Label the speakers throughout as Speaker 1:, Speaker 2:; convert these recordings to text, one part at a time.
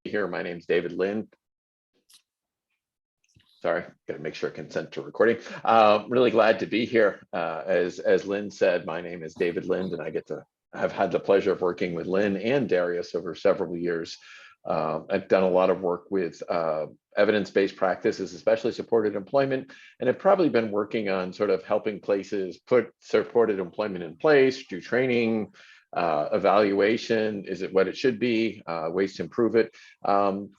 Speaker 1: Here, my name's David Lynde. Sorry, got to make sure consent to recording. Really glad to be here. As Lynn said, my name is David Lynde, and I get to have had the pleasure of working with Lynn and Darius over several years. I've done a lot of work with evidence-based practices, especially supported employment, and I've probably been working on sort of helping places put supported employment in place, do training, evaluation, is it what it should be, ways to improve it,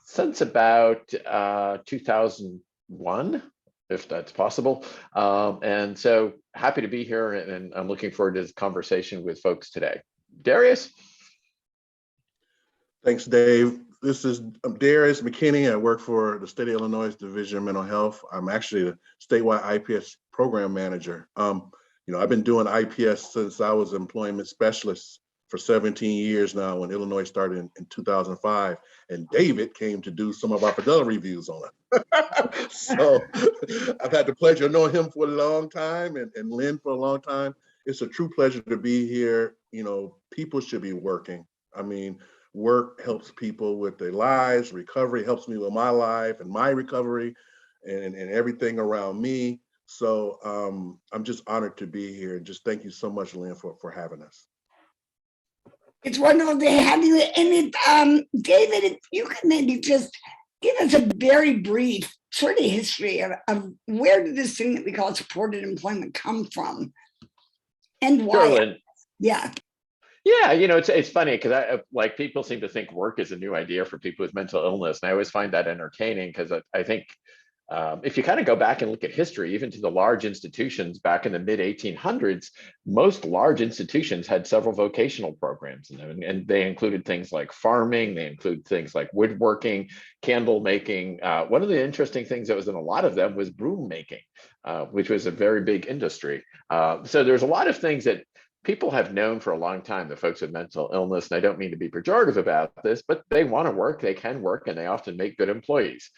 Speaker 1: since about 2001, if that's possible. And so happy to be here, and I'm looking forward to this conversation with folks today. Darius?
Speaker 2: Thanks, Dave. This is Darius McKinney. I work for the State of Illinois Division of Mental Health. I'm actually the Statewide IPS Program Manager. I've been doing IPS since I was an employment specialist for 17 years now, when Illinois started in 2005, and David came to do some of our fidelity reviews on it. So I've had the pleasure of knowing him for a long time, and Lynn for a long time. It's a true pleasure to be here. People should be working. I mean, work helps people with their lives. Recovery helps me with my life and my recovery and everything around me. So I'm just honored to be here. Just thank you so much, Lynn, for having us.
Speaker 3: It's wonderful to have you. And David, if you could maybe just give us a very brief sort of history of where did this thing that we call supported employment come from, and why?
Speaker 1: Sure, Lynn.
Speaker 3: Yeah.
Speaker 1: Yeah, it's funny because people seem to think work is a new idea for people with mental illness, and I always find that entertaining because I think if you kind of go back and look at history, even to the large institutions back in the mid 1800s, most large institutions had several vocational programs in them, and they included things like farming, they include things like woodworking, candle making. One of the interesting things that was in a lot of them was broom making, which was a very big industry. So there's a lot of things that people have known for a long time, the folks with mental illness, and I don't mean to be pejorative about this, but they want to work, they can work, and they often make good employees.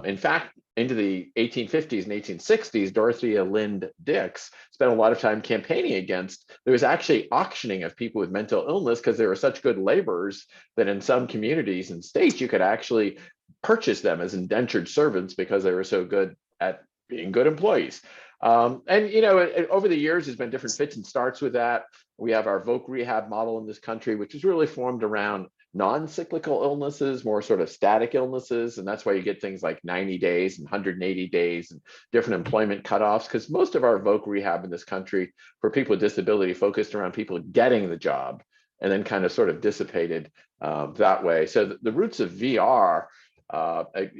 Speaker 1: In fact, into the 1850s and 1860s, Dorothea Lynde Dix spent a lot of time campaigning against, there was actually auctioning of people with mental illness because they were such good laborers that in some communities and states, you could actually purchase them as indentured servants because they were so good at being good employees. Over the years, there's been different fits and starts with that. We have our voc rehab model in this country, which is really formed around non-cyclical illnesses, more sort of static illnesses. And that's why you get things like 90 days and 180 days and different employment cutoffs, because most of our voc rehab in this country for people with disability focused around people getting the job and then kind of sort of dissipated that way. So the roots of VR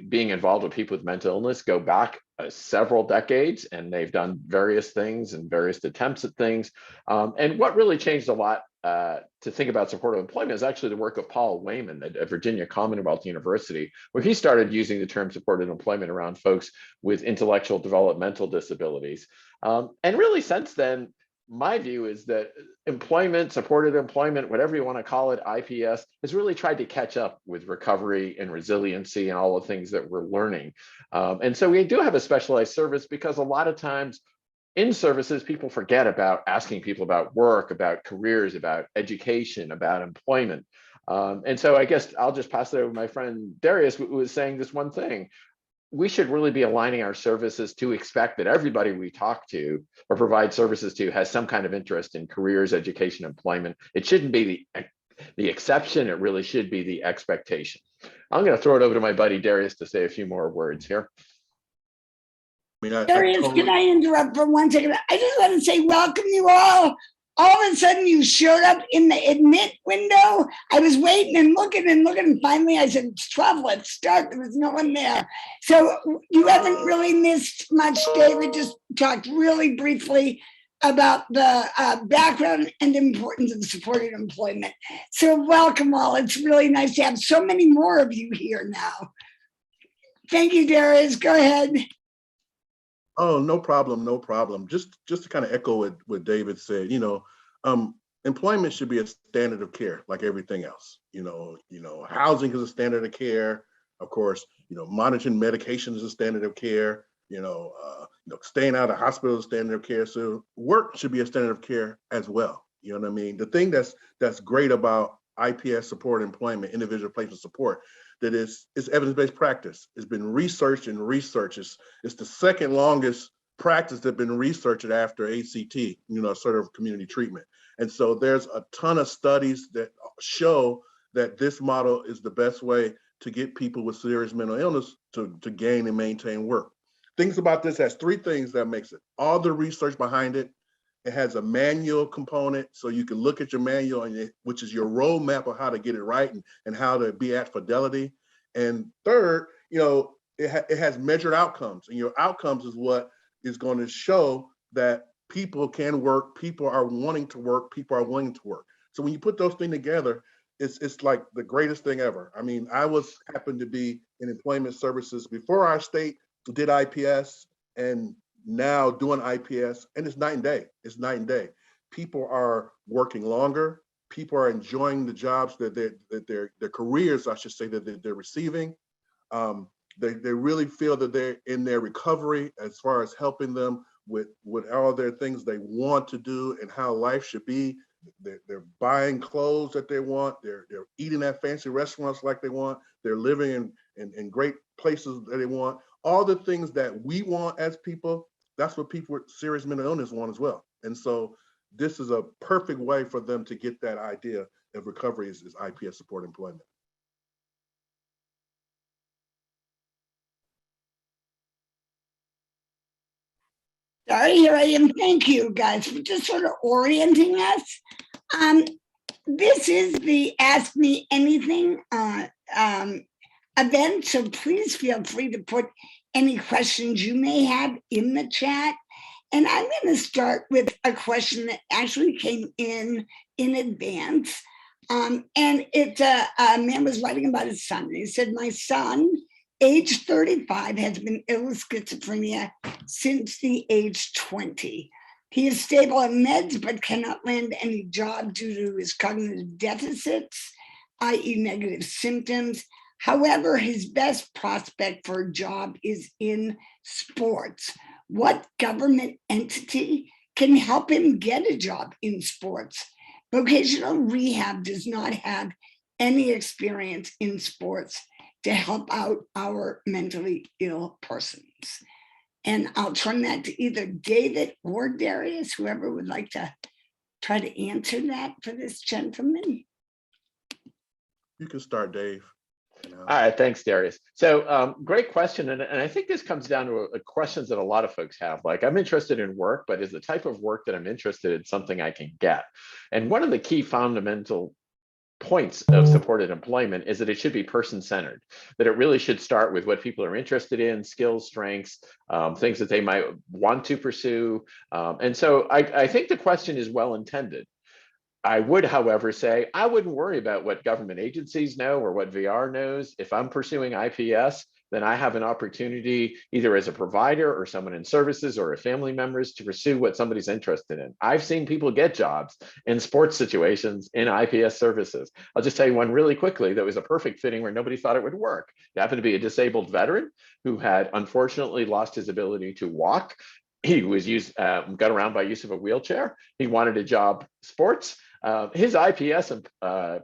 Speaker 1: being involved with people with mental illness go back several decades, and they've done various things and various attempts at things. And what really changed a lot to think about supportive employment is actually the work of Paul Wayman at Virginia Commonwealth University, where he started using the term supported employment around folks with intellectual developmental disabilities. And really since then, my view is that employment, supported employment, whatever you want to call it, IPS, has really tried to catch up with recovery and resiliency and all the things that we're learning. And so we do have a specialized service because a lot of times in services, people forget about asking people about work, about careers, about education, about employment. And so I guess I'll just pass it over to my friend Darius, who was saying this one thing. We should really be aligning our services to expect that everybody we talk to or provide services to has some kind of interest in careers, education, employment. It shouldn't be the exception, it really should be the expectation. I'm going to throw it over to my buddy Darius to say a few more words here.
Speaker 3: Darius, can I interrupt for 1 second? I just want to say welcome you all. All of a sudden you showed up in the admit window. I was waiting and looking, and finally I said, it's 12, let's start. There was no one there. So you haven't really missed much, David. Just talked really briefly about the background and importance of supported employment. So welcome all. It's really nice to have so many more of you here now. Thank you, Darius. Go ahead.
Speaker 2: Oh, no problem, no problem. Just to kind of echo what David said, employment should be a standard of care like everything else. Housing is a standard of care. Of course, monitoring medication is a standard of care. Staying out of hospital is a standard of care. So work should be a standard of care as well. You know what I mean? The thing that's great about IPS supported employment, individual placement support, that is evidence-based practice. It's been researched and researched. It's the second longest practice that's been researched after ACT, sort of community treatment. And so there's a ton of studies that show that this model is the best way to get people with serious mental illness to gain and maintain work. Things about this has three things that makes it. All the research behind it. It has a manual component, so you can look at your manual, which is your roadmap of how to get it right and how to be at fidelity. And third, it has measured outcomes, and your outcomes is what is going to show that people can work, people are wanting to work, people are willing to work. So when you put those things together, it's like the greatest thing ever. I mean, I happened to be in employment services before our state did IPS, and now doing IPS, and it's night and day. It's night and day. People are working longer. People are enjoying the jobs that their careers, I should say, that they're receiving. They really feel that they're in their recovery as far as helping them with all their things they want to do and how life should be. They're buying clothes that they want. They're eating at fancy restaurants like they want. They're living in great places that they want. All the things that we want as people, that's what people with serious mental illness want as well. And so this is a perfect way for them to get that idea of recovery is IPS support employment.
Speaker 3: Sorry, here I am. Thank you guys for just sort of orienting us. This is the Ask Me Anything event, so please feel free to put any questions you may have in the chat. And I'm going to start with a question that actually came in advance. And it's a man was writing about his son. He said, my son, age 35, has been ill with schizophrenia since the age 20. He is stable on meds, but cannot land any job due to his cognitive deficits, i.e. negative symptoms. However, his best prospect for a job is in sports. What government entity can help him get a job in sports? Vocational rehab does not have any experience in sports to help out our mentally ill persons. And I'll turn that to either David or Darius, whoever would like to try to answer that for this gentleman.
Speaker 2: You can start, Dave.
Speaker 1: All right, thanks, Darius. So great question. And I think this comes down to questions that a lot of folks have. Like, I'm interested in work, but is the type of work that I'm interested in something I can get? And one of the key fundamental points of supported employment is that it should be person-centered, that it really should start with what people are interested in, skills, strengths, things that they might want to pursue. And so I think the question is well-intended. I would, however, say I wouldn't worry about what government agencies know or what VR knows. If I'm pursuing IPS, then I have an opportunity either as a provider or someone in services or a family members to pursue what somebody's interested in. I've seen people get jobs in sports situations in IPS services. I'll just tell you one really quickly that was a perfect fitting where nobody thought it would work. It happened to be a disabled veteran who had unfortunately lost his ability to walk. He was got around by use of a wheelchair. He wanted a job sports. His IPS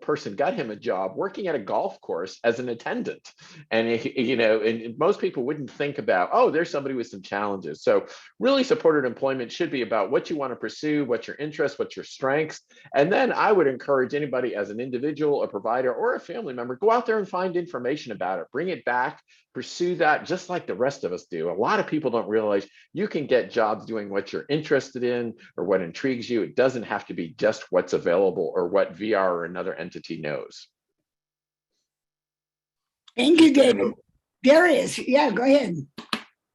Speaker 1: person got him a job working at a golf course as an attendant. And, and most people wouldn't think about, oh, there's somebody with some challenges. So really supported employment should be about what you want to pursue, what's your interests, what's your strengths. And then I would encourage anybody as an individual, a provider, or a family member, go out there and find information about it, bring it back, pursue that just like the rest of us do. A lot of people don't realize you can get jobs doing what you're interested in or what intrigues you. It doesn't have to be just what's available or what VR or another entity knows.
Speaker 3: Thank you, David. Darius, yeah, go ahead.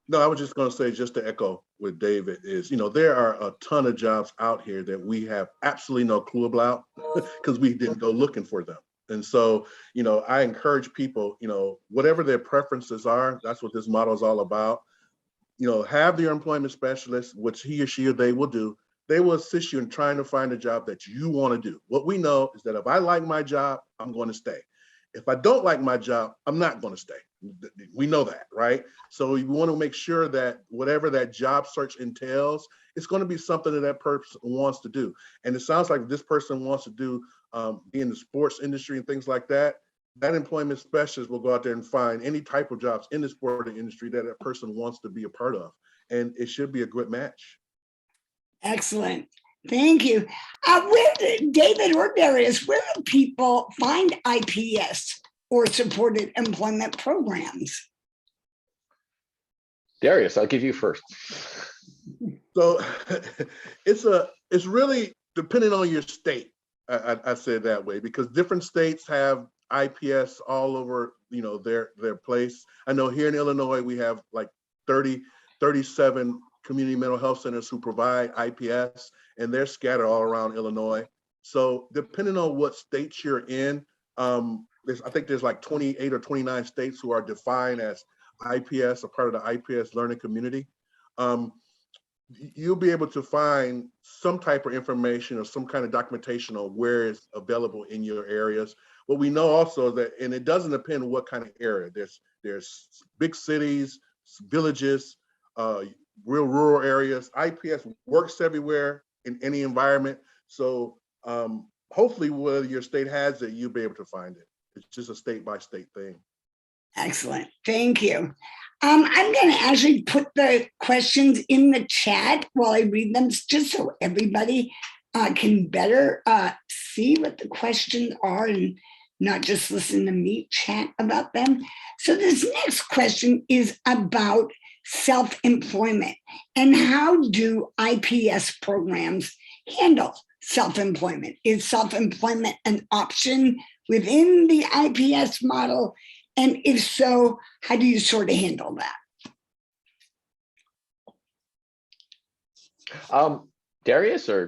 Speaker 2: No, I was just going to say, just to echo with David, is, there are a ton of jobs out here that we have absolutely no clue about because we didn't go looking for them. And so, I encourage people, whatever their preferences are, that's what this model is all about. Have your employment specialist, which he or she or they will do. They will assist you in trying to find a job that you want to do. What we know is that if I like my job, I'm going to stay. If I don't like my job, I'm not going to stay. We know that, right? So you want to make sure that whatever that job search entails it's going to be something that that person wants to do. And it sounds like this person wants to do be in the sports industry and things like that. That employment specialist will go out there and find any type of jobs in the sporting industry that that person wants to be a part of. And it should be a good match.
Speaker 3: Excellent. Thank you. David or Darius, where do people find IPS or supported employment programs?
Speaker 1: Darius, I'll give you first.
Speaker 2: So it's really depending on your state. I say it that way because different states have IPS all over, their place. I know here in Illinois, we have like 37 community mental health centers who provide IPS, and they're scattered all around Illinois. So depending on what state you're in, I think there's like 28 or 29 states who are defined as IPS, a part of the IPS learning community. You'll be able to find some type of information or some kind of documentation on where it's available in your areas. What we know also that, and it doesn't depend on what kind of area, there's big cities, villages, real rural areas. IPS works everywhere in any environment. So hopefully whether your state has it, you'll be able to find it. It's just a state by state thing.
Speaker 3: Excellent. Thank you. I'm going to actually put the questions in the chat while I read them, just so everybody can better see what the questions are and not just listen to me chat about them. So this next question is about self-employment and how do IPS programs handle self-employment? Is self-employment an option within the IPS model? And if so, how do you sort of handle that?
Speaker 1: Darius, or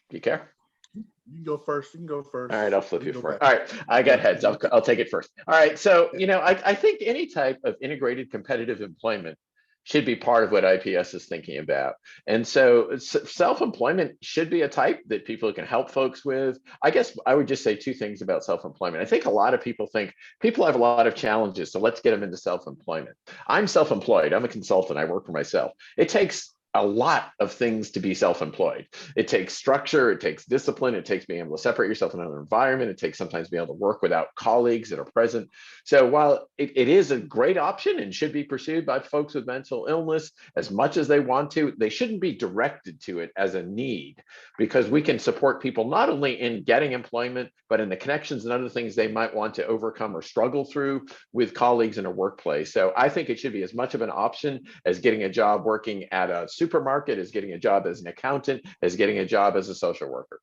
Speaker 1: do you care?
Speaker 2: You can go first.
Speaker 1: All right, I'll flip you first. All right, I got heads. I'll take it first. All right, so I think any type of integrated competitive employment should be part of what IPS is thinking about. And so self-employment should be a type that people can help folks with. I guess I would just say two things about self-employment. I think a lot of people think people have a lot of challenges, so let's get them into self-employment. I'm self-employed. I'm a consultant. I work for myself. It takes a lot of things to be self-employed. It takes structure, it takes discipline, it takes being able to separate yourself in another environment, it takes sometimes being able to work without colleagues that are present. So while it is a great option and should be pursued by folks with mental illness as much as they want to, they shouldn't be directed to it as a need, because we can support people not only in getting employment, but in the connections and other things they might want to overcome or struggle through with colleagues in a workplace. So I think it should be as much of an option as getting a job working at a supermarket, as getting a job as an accountant, as getting a job as a social worker.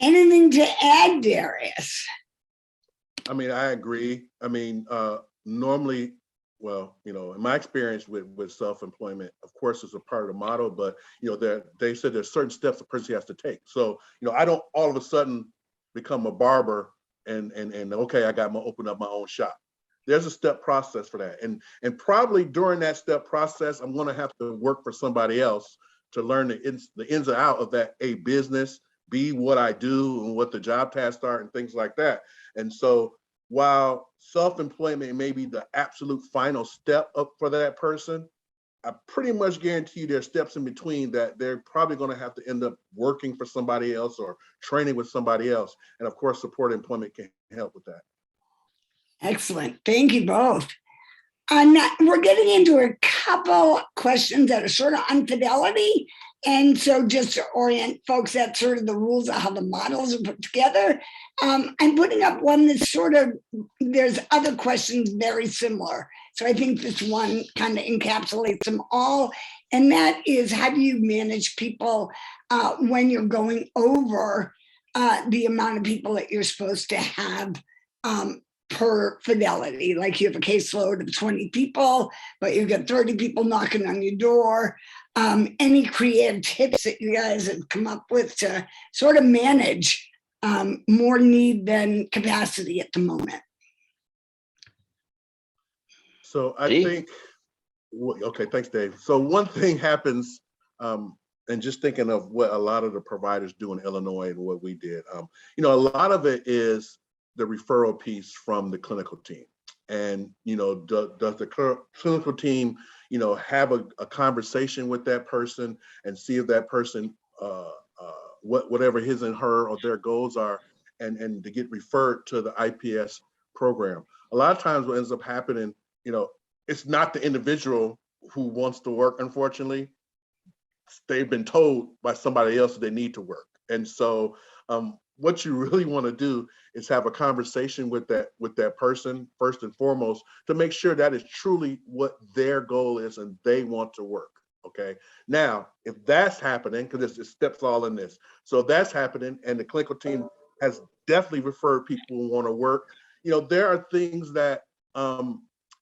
Speaker 3: Anything to add, Darius?
Speaker 2: I mean, I agree. I mean, normally, well, in my experience with self-employment, of course, it's a part of the model, but they said there's certain steps a person has to take. So, I don't all of a sudden become a barber and okay, I got to open up my own shop. There's a step process for that. And probably during that step process, I'm going to have to work for somebody else to learn the ins and outs of that A, business, B, what I do and what the job tasks are and things like that. And so while self-employment may be the absolute final step up for that person, I pretty much guarantee you there's steps in between that they're probably going to have to end up working for somebody else or training with somebody else. And of course, supported employment can help with that.
Speaker 3: Excellent. Thank you both. We're getting into a couple questions that are sort of on fidelity. And so just to orient folks, that's sort of the rules of how the models are put together. I'm putting up one that's sort of, there's other questions very similar. So I think this one kind of encapsulates them all. And that is, how do you manage people when you're going over the amount of people that you're supposed to have per fidelity? Like you have a caseload of 20 people, but you got 30 people knocking on your door. Any creative tips that you guys have come up with to sort of manage more need than capacity at the moment?
Speaker 2: So I think, okay, thanks, Dave. So one thing happens, and just thinking of what a lot of the providers do in Illinois and what we did, a lot of it is the referral piece from the clinical team. And, does the clinical team, have a conversation with that person and see if that person, whatever his and her or their goals are, and to get referred to the IPS program. A lot of times what ends up happening, it's not the individual who wants to work, unfortunately. They've been told by somebody else that they need to work. And so what you really want to do is have a conversation with that person first and foremost to make sure that is truly what their goal is and they want to work. Okay. Now, if that's happening, because it steps all in this. So if that's happening and the clinical team has definitely referred people who want to work, there are things that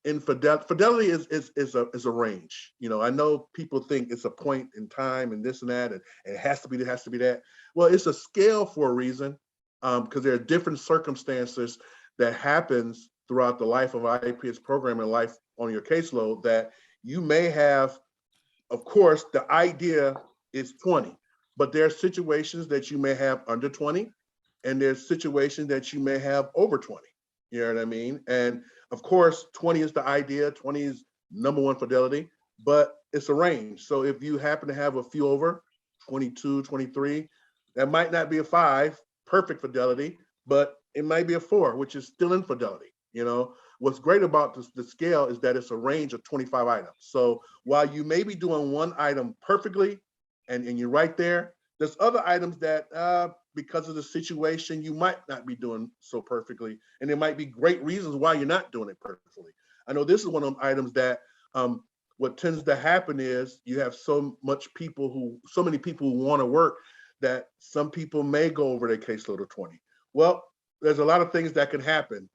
Speaker 2: in fidelity is a range. I know people think it's a point in time and this and that, and it has to be that. Well, it's a scale for a reason, because there are different circumstances that happens throughout the life of IPS program and life on your caseload that you may have. Of course, the idea is 20, but there are situations that you may have under 20, and there's situations that you may have over 20. You know what I mean? And of course, 20 is the idea, 20 is number one fidelity, but it's a range. So if you happen to have a few over 22, 23, that might not be a 5, perfect fidelity, but it might be a 4, which is still infidelity. What's great about the scale is that it's a range of 25 items. So while you may be doing one item perfectly and you're right there, there's other items that because of the situation, you might not be doing so perfectly. And there might be great reasons why you're not doing it perfectly. I know this is one of them items that what tends to happen is you have so many people who want to work that some people may go over their caseload of 20. Well, there's a lot of things that can happen.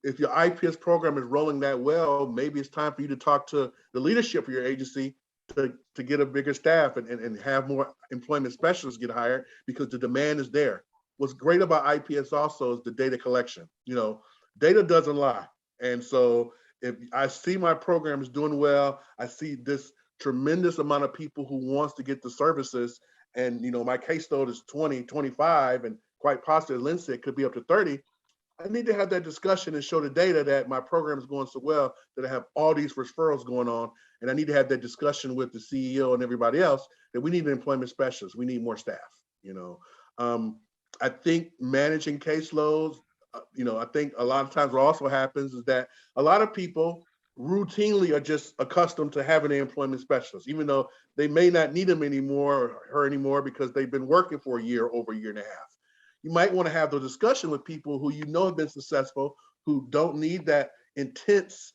Speaker 2: If your IPS program is rolling that well, maybe it's time for you to talk to the leadership of your agency to get a bigger staff and have more employment specialists get hired because the demand is there. What's great about IPS also is the data collection. Data doesn't lie. And so if I see my program is doing well, I see this tremendous amount of people who wants to get the services, and my caseload is 20, 25, and quite possibly, as Lynde said, could be up to 30. I need to have that discussion and show the data that my program is going so well that I have all these referrals going on. And I need to have that discussion with the CEO and everybody else that we need an employment specialist. We need more staff. I think managing caseloads, I think a lot of times what also happens is that a lot of people routinely are just accustomed to having an employment specialist, even though they may not need them anymore or her anymore because they've been working for a year, over a year and a half. You might want to have the discussion with people who have been successful, who don't need that intense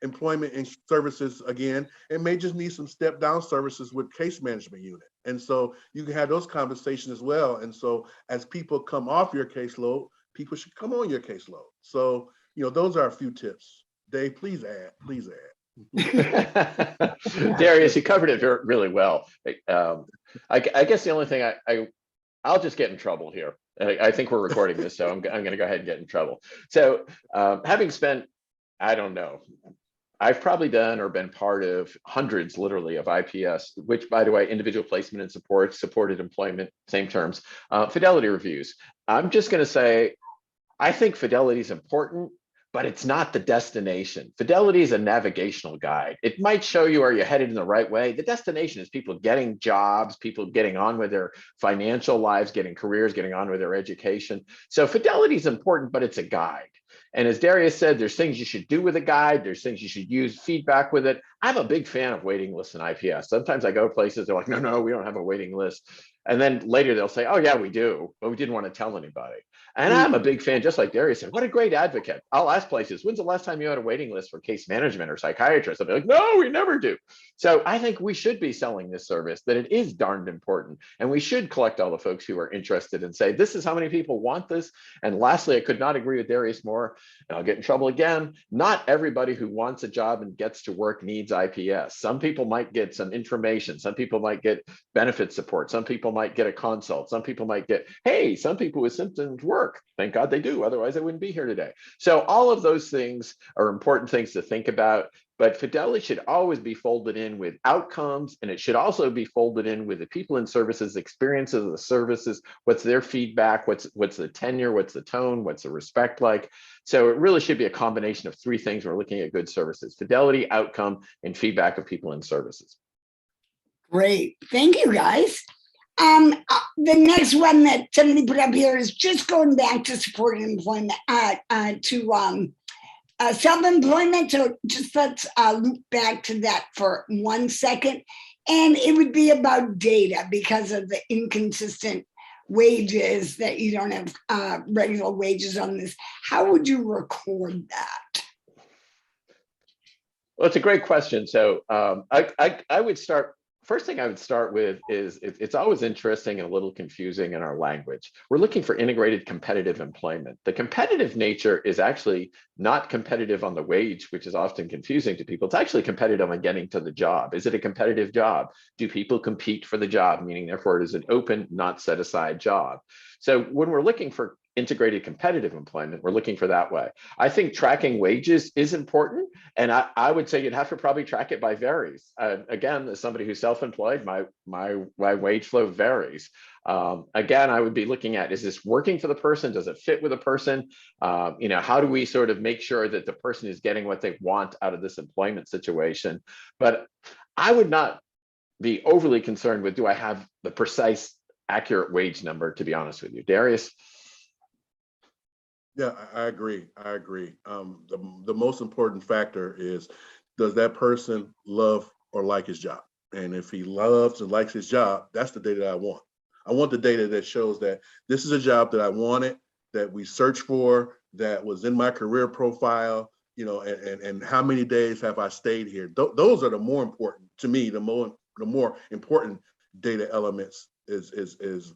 Speaker 2: employment and services again, and may just need some step down services with case management unit. And so you can have those conversations as well. And so as people come off your caseload, people should come on your caseload. So, those are a few tips. Dave, please add.
Speaker 1: Darius, you covered it really well. I guess the only thing I'll just get in trouble here. I think we're recording this, so I'm going to go ahead and get in trouble. So having spent, I don't know, I've probably done or been part of hundreds, literally, of IPS, which, by the way, individual placement and support, supported employment, same terms, fidelity reviews. I'm just going to say, I think fidelity is important, but it's not the destination. Fidelity is a navigational guide. It might show you are you headed in the right way. The destination is people getting jobs, people getting on with their financial lives, getting careers, getting on with their education. So fidelity is important, but it's a guide. And as Darius said, there's things you should do with a guide. There's things you should use feedback with it. I'm a big fan of waiting lists in IPS. Sometimes I go places, they're like, no, we don't have a waiting list. And then later they'll say, oh yeah, we do, but we didn't want to tell anybody. And I'm a big fan, just like Darius said, what a great advocate. I'll ask places, when's the last time you had a waiting list for case management or psychiatrists? I'll be like, no, we never do. So I think we should be selling this service, that it is darned important. And we should collect all the folks who are interested and say, this is how many people want this. And lastly, I could not agree with Darius more, and I'll get in trouble again. Not everybody who wants a job and gets to work needs IPS. Some people might get some information. Some people might get benefit support. Some people might get a consult. Some people might get, hey, some people with symptoms work. Thank God they do. Otherwise, I wouldn't be here today. So all of those things are important things to think about. but fidelity should always be folded in with outcomes, and it should also be folded in with the people in services, experiences of the services, what's their feedback, what's the tenure, what's the tone, what's the respect like. So it really should be a combination of three things when we're looking at good services: fidelity, outcome, and feedback of people in services.
Speaker 3: Great, thank you guys. The next one that somebody put up here is just going back to supported employment, self-employment. So just let's loop back to that for 1 second. And it would be about data because of the inconsistent wages, that you don't have regular wages on this. How would you record that?
Speaker 1: Well, it's a great question. So I would start. First thing I would start with is it's always interesting and a little confusing in our language. We're looking for integrated competitive employment. The competitive nature is actually not competitive on the wage, which is often confusing to people. It's actually competitive on getting to the job. Is it a competitive job? Do people compete for the job? Meaning, therefore, it is an open, not set aside job. So when we're looking for integrated competitive employment, we're looking for that way. I think tracking wages is important, and I would say you'd have to probably track it by varies. Again, as somebody who's self-employed, my wage flow varies. Again, I would be looking at, is this working for the person? Does it fit with the person? How do we sort of make sure that the person is getting what they want out of this employment situation? But I would not be overly concerned with, do I have the precise, accurate wage number, to be honest with you. Darius?
Speaker 2: Yeah, I agree. The most important factor is, does that person love or like his job? And if he loves and likes his job, that's the data I want. I want the data that shows that this is a job that I wanted, that we searched for, that was in my career profile, and how many days have I stayed here? Those are the more important, to me, the more important data elements is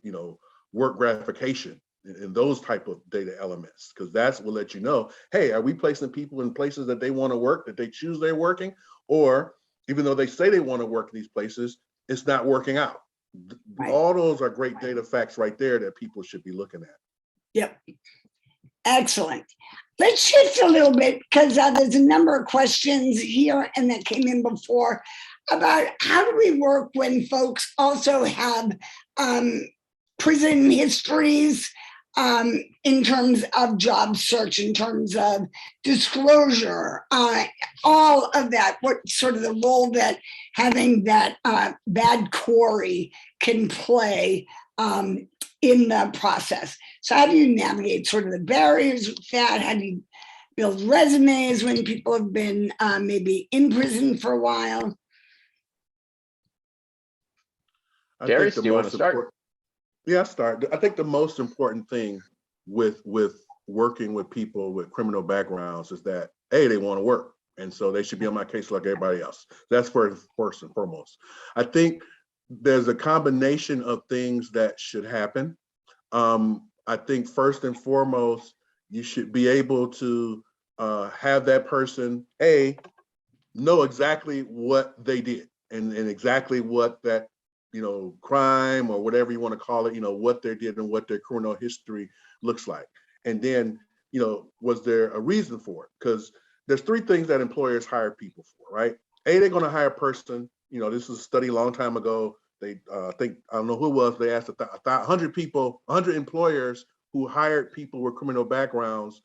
Speaker 2: work gratification and those type of data elements, because that's will let you know, hey, are we placing people in places that they want to work, that they choose they're working, or even though they say they want to work in these places, it's not working out. Right. All those are great data facts right there that people should be looking at.
Speaker 3: Yep. Excellent. Let's shift a little bit, because there's a number of questions here and that came in before about how do we work when folks also have prison histories, in terms of job search, in terms of disclosure, all of that, what sort of the role that having that bad quarry can play in the process. So how do you navigate sort of the barriers with that? How do you build resumes when people have been maybe in prison for a while?
Speaker 1: Darius, do you want to start?
Speaker 2: Yeah, I'll start. I think the most important thing with working with people with criminal backgrounds is that, A, they want to work. And so they should be on my case like everybody else. That's first and foremost. I think there's a combination of things that should happen. I think first and foremost, you should be able to have that person, A, know exactly what they did and exactly what that crime or whatever you want to call it, what they did and what their criminal history looks like. And then, was there a reason for it? Because there's three things that employers hire people for, right? A, they're going to hire a person, this was a study a long time ago. They I don't know who it was, they asked 100 people, 100 employers who hired people with criminal backgrounds,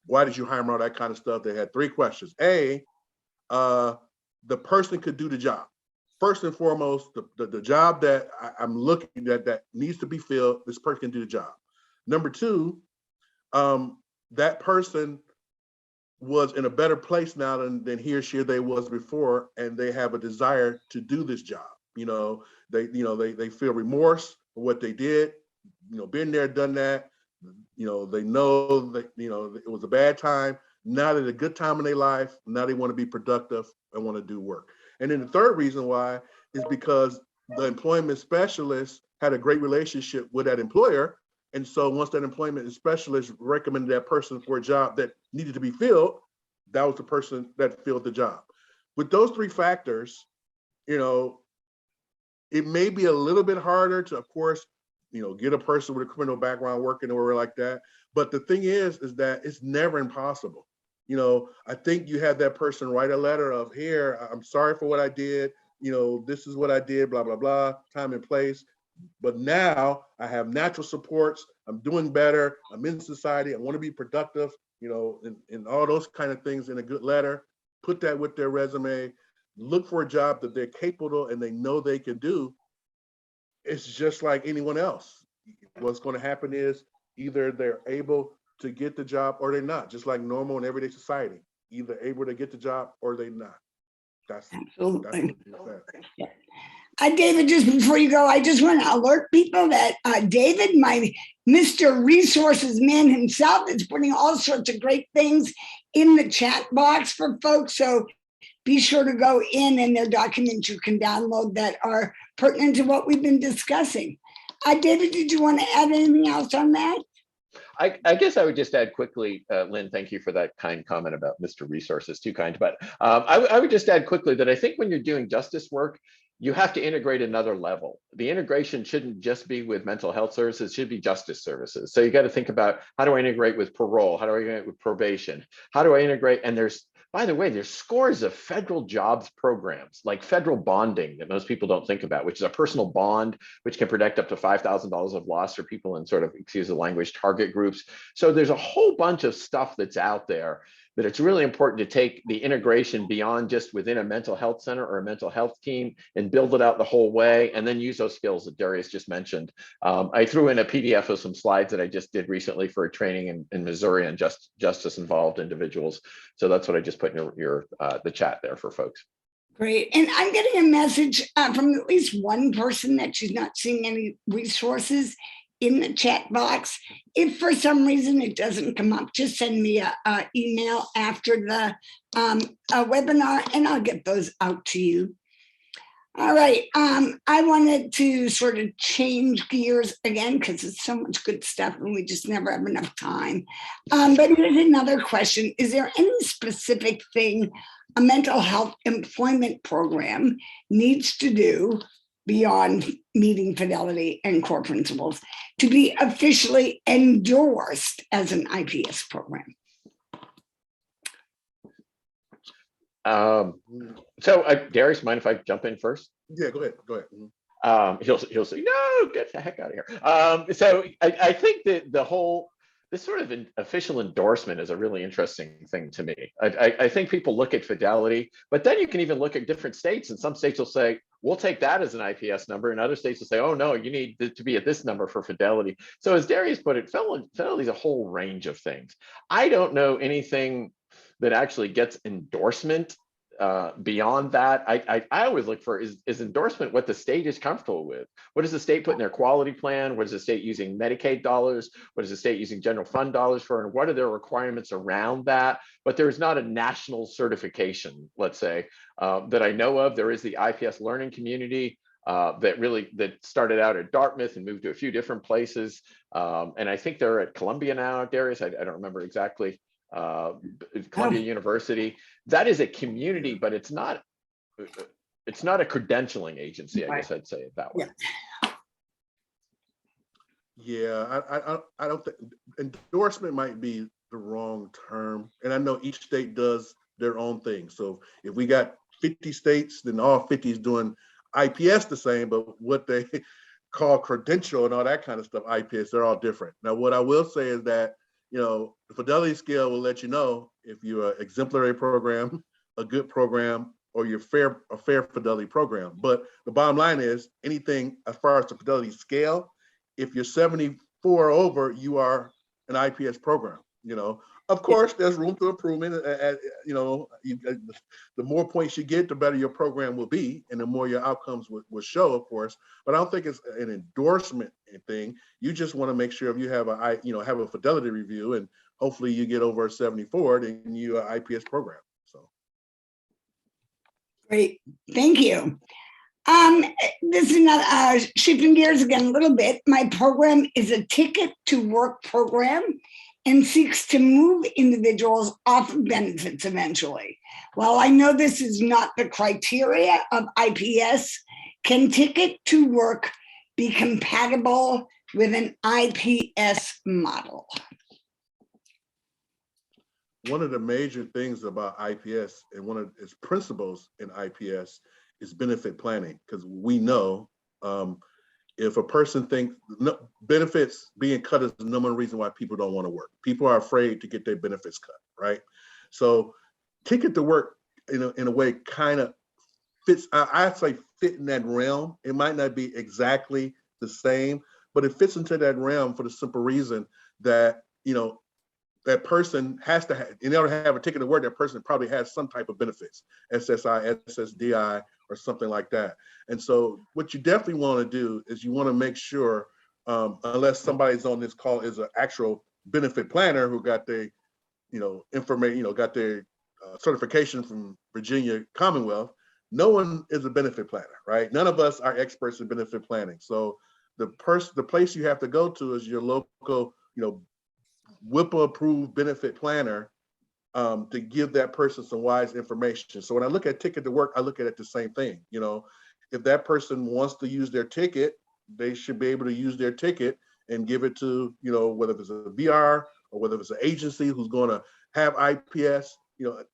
Speaker 2: why did you hire them, all that kind of stuff. They had three questions. A, the person could do the job. First and foremost, the job that I'm looking at that needs to be filled, this person can do the job. Number two, that person was in a better place now than he or she or they was before, and they have a desire to do this job. They feel remorse for what they did. Been there, done that. They know that it was a bad time. Now they're a good time in their life. Now they want to be productive and want to do work. And then the third reason why is because the employment specialist had a great relationship with that employer. And so once that employment specialist recommended that person for a job that needed to be filled, that was the person that filled the job. With those three factors, it may be a little bit harder to, of course, get a person with a criminal background working or like that. But the thing is that it's never impossible. I think you have that person write a letter of, here, I'm sorry for what I did. This is what I did, blah, blah, blah, time and place. But now I have natural supports. I'm doing better. I'm in society. I want to be productive, and all those kind of things in a good letter. Put that with their resume. Look for a job that they're capable and they know they can do. It's just like anyone else. What's going to happen is either they're able to get the job or they're not, just like normal in everyday society. Either able to get the job or they're not. That's
Speaker 3: Absolutely.
Speaker 2: what
Speaker 3: David, just before you go, I just want to alert people that David, my Mr. Resources man himself, is putting all sorts of great things in the chat box for folks. So be sure to go in, and there are documents you can download that are pertinent to what we've been discussing. David, did you want to add anything else on that?
Speaker 1: I guess I would just add quickly, Lynn, thank you for that kind comment about Mr. Resources, too kind. But I would just add quickly that I think when you're doing justice work, you have to integrate another level. The integration shouldn't just be with mental health services, it should be justice services. So you got to think about, how do I integrate with parole? How do I integrate with probation? How do I integrate? And by the way, there's scores of federal jobs programs, like federal bonding, that most people don't think about, which is a personal bond, which can protect up to $5,000 of loss for people in sort of, excuse the language, target groups. So there's a whole bunch of stuff that's out there that it's really important to take the integration beyond just within a mental health center or a mental health team and build it out the whole way, and then use those skills that Darius just mentioned. I threw in a PDF of some slides that I just did recently for a training in Missouri on justice involved individuals. So that's what I just put in the chat there for folks.
Speaker 3: Great. And I'm getting a message from at least one person that she's not seeing any resources in the chat box. If for some reason it doesn't come up, just send me an email after the webinar and I'll get those out to you. All right, I wanted to sort of change gears again because it's so much good stuff and we just never have enough time. But here's another question. Is there any specific thing a mental health employment program needs to do beyond meeting fidelity and core principles to be officially endorsed as an IPS program?
Speaker 1: So Darius, mind if I jump in first?
Speaker 2: Yeah, go ahead.
Speaker 1: He'll say, no, get the heck out of here. So I think that this sort of official endorsement is a really interesting thing to me. I think people look at fidelity, but then you can even look at different states, and some states will say, we'll take that as an IPS number, and other states will say, oh no, you need to be at this number for fidelity. So as Darius put it, fidelity is a whole range of things. I don't know anything that actually gets endorsement beyond that. I always look for, is endorsement what the state is comfortable with? What does the state put in their quality plan? What is the state using Medicaid dollars? What is the state using general fund dollars for? And what are their requirements around that? But there's not a national certification, let's say, that I know of. There is the IPS learning community that started out at Dartmouth and moved to a few different places. And I think they're at Columbia now, Darius. I don't remember exactly. Columbia University. That is a community, but it's not a credentialing agency. I guess I'd say it that way.
Speaker 2: Yeah, I don't think endorsement might be the wrong term, and I know each state does their own thing. So if we got 50 states, then all 50 is doing IPS the same, but what they call credential and all that kind of stuff, IPS, they're all different. Now, what I will say is that the fidelity scale will let you know if you're an exemplary program, a good program, or you're a fair fidelity program. But the bottom line is anything as far as the fidelity scale, if you're 74 or over, you are an IPS program. Of course, there's room for improvement. The more points you get, the better your program will be, and the more your outcomes will show, of course. But I don't think it's an endorsement thing. You just want to make sure if you have a fidelity review, and hopefully you get over 74, then you're an IPS program. So
Speaker 3: great, thank you. This is another shifting gears again a little bit. My program is a ticket to work program and seeks to move individuals off of benefits eventually. While I know this is not the criteria of IPS, can ticket to work be compatible with an IPS model?
Speaker 2: one of the major things about IPS and one of its principles in IPS is benefit planning, because we know if a person thinks benefits being cut is the number one reason why people don't want to work. People are afraid to get their benefits cut, right? So Ticket to Work in a way kind of fits, I'd say fit in that realm. It might not be exactly the same, but it fits into that realm for the simple reason that, that person has to have, in order to have a ticket to work, that person probably has some type of benefits, SSI, SSDI, or something like that. And so what you definitely want to do is you want to make sure, unless somebody's on this call is an actual benefit planner who got their, information, got their certification from Virginia Commonwealth, no one is a benefit planner, right? None of us are experts in benefit planning. So the place you have to go to is your local, WIPA approved benefit planner to give that person some wise information. So when I look at Ticket to Work, I look at it the same thing. If that person wants to use their ticket, they should be able to use their ticket and give it to, whether it's a VR or whether it's an agency who's going to have IPS.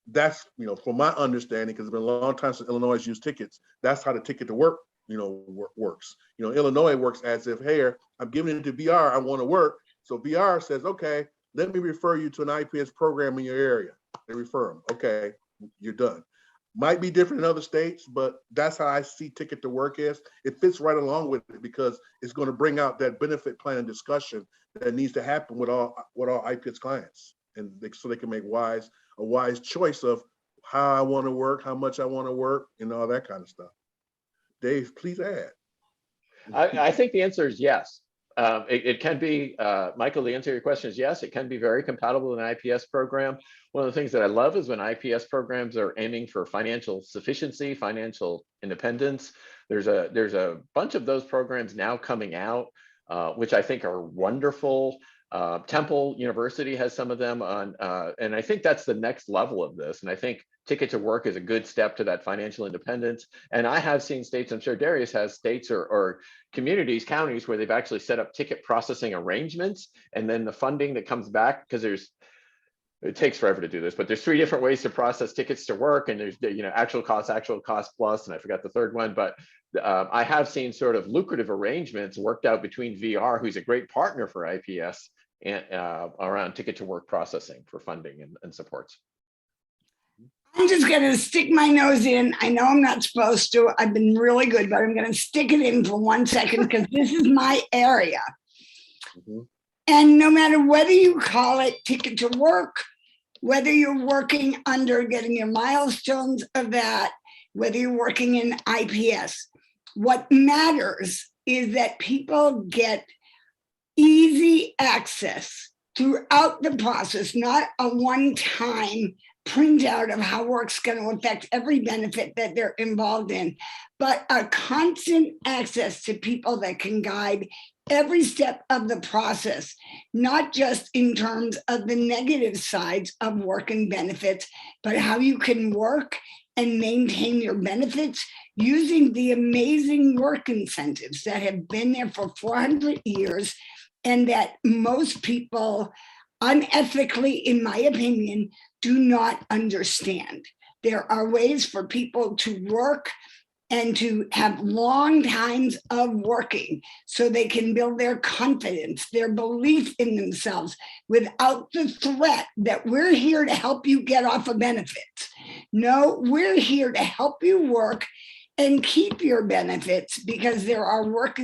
Speaker 2: That's, from my understanding, because it's been a long time since Illinois has used tickets, that's how the Ticket to Work, works. Illinois works as if, hey, I'm giving it to VR, I want to work. So VR says, okay, let me refer you to an IPS program in your area. They refer them. Okay, you're done. Might be different in other states, but that's how I see Ticket to Work is. It fits right along with it because it's going to bring out that benefit planning discussion that needs to happen with all IPS clients, and so they can make a wise choice of how I want to work, how much I want to work, and all that kind of stuff. Dave, please add.
Speaker 1: I think the answer is yes. It can be, Michael, the answer to your question is yes, it can be very compatible with an IPS program. One of the things that I love is when IPS programs are aiming for financial sufficiency, financial independence. There's a bunch of those programs now coming out, which I think are wonderful. Temple University has some of them on, and I think that's the next level of this. And I think Ticket to Work is a good step to that financial independence. And I have seen states, I'm sure Darius has states or communities, counties, where they've actually set up ticket processing arrangements. And then the funding that comes back, because it takes forever to do this, but there's 3 different ways to process tickets to work. And there's, actual cost plus, and I forgot the third one. But I have seen sort of lucrative arrangements worked out between VR, who's a great partner for IPS, and around Ticket to Work processing for funding and supports.
Speaker 3: I'm just going to stick my nose in. I know I'm not supposed to. I've been really good, but I'm going to stick it in for 1 second because this is my area. Mm-hmm. And no matter whether you call it Ticket to Work, whether you're working under getting your milestones of that, whether you're working in IPS, what matters is that people get easy access throughout the process, not a one-time printout of how work's going to affect every benefit that they're involved in, but a constant access to people that can guide every step of the process, not just in terms of the negative sides of work and benefits, but how you can work and maintain your benefits using the amazing work incentives that have been there for 400 years and that most people unethically, in my opinion, do not understand. There are ways for people to work and to have long times of working so they can build their confidence, their belief in themselves without the threat that we're here to help you get off of benefits. No, we're here to help you work and keep your benefits because there are work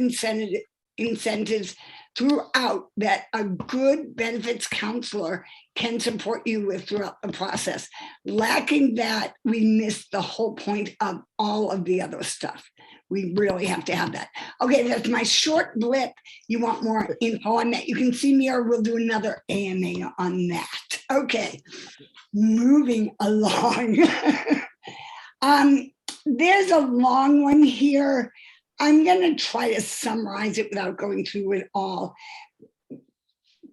Speaker 3: incentives throughout that a good benefits counselor can support you with throughout the process. Lacking that, we miss the whole point of all of the other stuff. We really have to have that. Okay, that's my short blip. You want more info on that, you can see me or we'll do another AMA on that. Okay, moving along. There's a long one here. I'm going to try to summarize it without going through it all.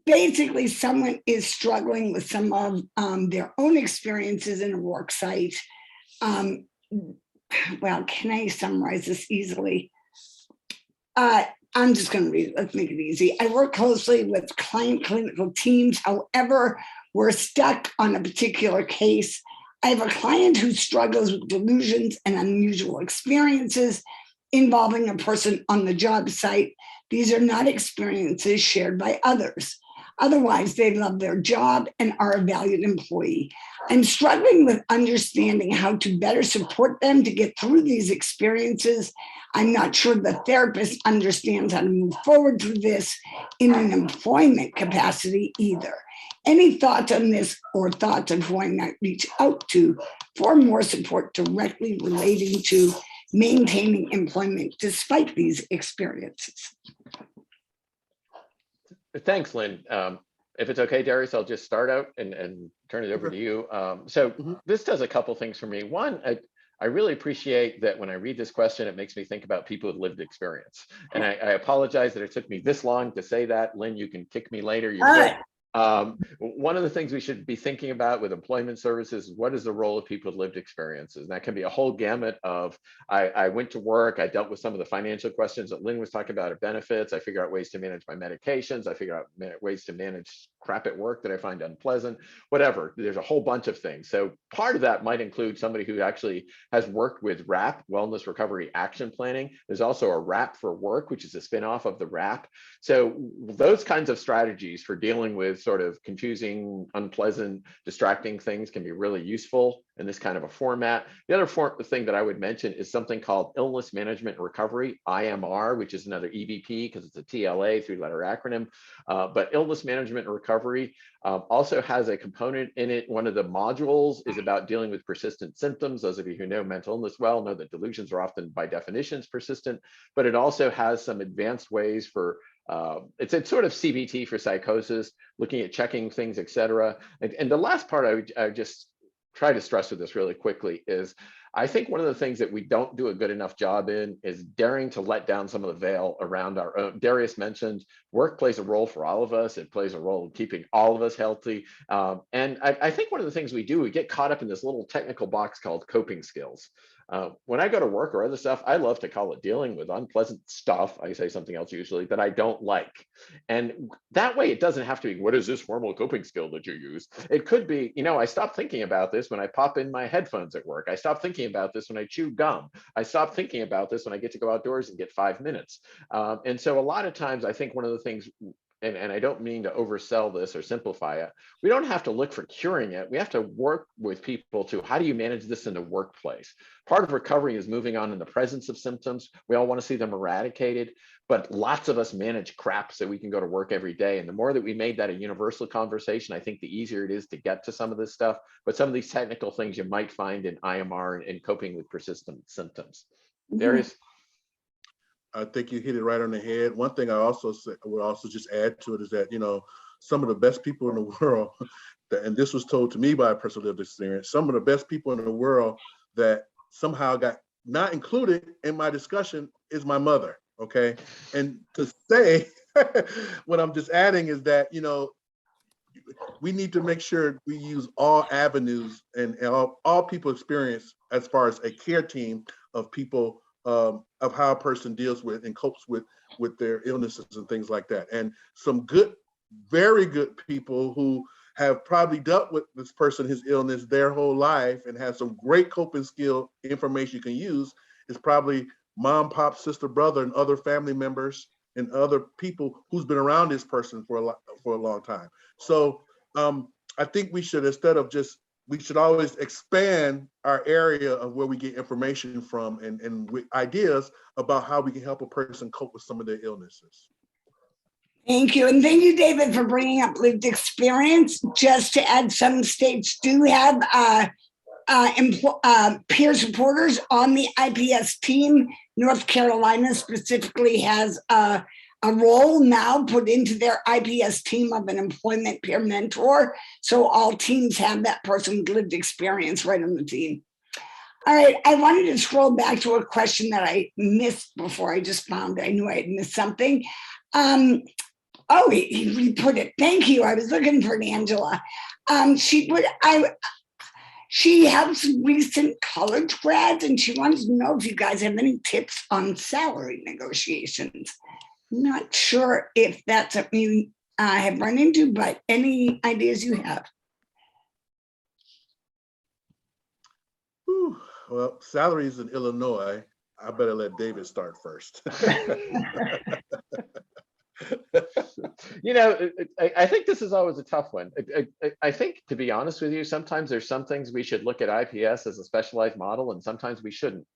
Speaker 3: Basically, someone is struggling with some of their own experiences in a work site. Well, can I summarize this easily? I'm just going to read it. Let's make it easy. I work closely with client clinical teams. However, we're stuck on a particular case. I have a client who struggles with delusions and unusual experiences involving a person on the job site. These are not experiences shared by others. Otherwise, they love their job and are a valued employee. I'm struggling with understanding how to better support them to get through these experiences. I'm not sure the therapist understands how to move forward through this in an employment capacity either. Any thoughts on this or thoughts on who I might reach out to for more support directly relating to maintaining employment despite these experiences?
Speaker 1: Thanks, Lynn. If it's okay, Darius, I'll just start out and turn it over to you. So this does a couple things for me. One, I really appreciate that when I read this question, it makes me think about people with lived experience. And I apologize that it took me this long to say that. Lynn, you can kick me later. You're good. One of the things we should be thinking about with employment services is what is the role of people with lived experiences? And that can be a whole gamut of, I went to work, I dealt with some of the financial questions that Lynn was talking about, or benefits, I figure out ways to manage my medications, I figure out ways to manage crap at work that I find unpleasant, whatever. There's a whole bunch of things. So part of that might include somebody who actually has worked with WRAP, Wellness Recovery Action Planning. There's also a WRAP for Work, which is a spinoff of the WRAP. So those kinds of strategies for dealing with sort of confusing, unpleasant, distracting things can be really useful in this kind of a format. The other thing that I would mention is something called Illness Management and Recovery, IMR, which is another EVP because it's a TLA, three-letter acronym. But Illness Management and Recovery also has a component in it. One of the modules is about dealing with persistent symptoms. Those of you who know mental illness well know that delusions are often by definitions persistent, but it also has some advanced ways for it's sort of CBT for psychosis, looking at checking things, et cetera. And the last part I would just try to stress with this really quickly is I think one of the things that we don't do a good enough job in is daring to let down some of the veil around our own. Darius mentioned work plays a role for all of us. It plays a role in keeping all of us healthy. And I think one of the things we do, we get caught up in this little technical box called coping skills. When I go to work or other stuff, I love to call it dealing with unpleasant stuff. I say something else usually that I don't like. And that way it doesn't have to be, what is this formal coping skill that you use? It could be, I stop thinking about this when I pop in my headphones at work. I stop thinking about this when I chew gum. I stop thinking about this when I get to go outdoors and get 5 minutes. And so a lot of times I think one of the things, and I don't mean to oversell this or simplify it, we don't have to look for curing it. We have to work with people to, how do you manage this in the workplace? Part of recovery is moving on in the presence of symptoms. We all want to see them eradicated, but lots of us manage crap so we can go to work every day. And the more that we made that a universal conversation, I think the easier it is to get to some of this stuff. But some of these technical things you might find in IMR and coping with persistent symptoms. Darius?
Speaker 2: I think you hit it right on the head. One thing I would also just add to it is that, some of the best people in the world, and this was told to me by a person with lived experience, some of the best people in the world that somehow got not included in my discussion is my mother, okay? And to say, what I'm just adding is that, we need to make sure we use all avenues and all people experience as far as a care team of people, of how a person deals with and copes with their illnesses and things like that. And some good, very good people who have probably dealt with this person, his illness, their whole life and have some great coping skill information you can use is probably mom, pop, sister, brother, and other family members and other people who's been around this person for a long time. So I think we should, we should always expand our area of where we get information from and with ideas about how we can help a person cope with some of their illnesses.
Speaker 3: Thank you. And thank you, David, for bringing up lived experience. Just to add, some states do have peer supporters on the IPS team. North Carolina specifically has a role now put into their IPS team of an employment peer mentor. So all teams have that person with lived experience right on the team. All right, I wanted to scroll back to a question that I missed before. I just found, I knew I had missed something. He re-put it. Thank you. I was looking for Angela. She helps recent college grads, and she wants to know if you guys have any tips on salary negotiations. Not sure if that's something you have run into, but any ideas you have?
Speaker 2: Well, salaries in Illinois, I better let David start first.
Speaker 1: I think this is always a tough one. I think, to be honest with you, sometimes there's some things we should look at IPS as a specialized model, and sometimes we shouldn't.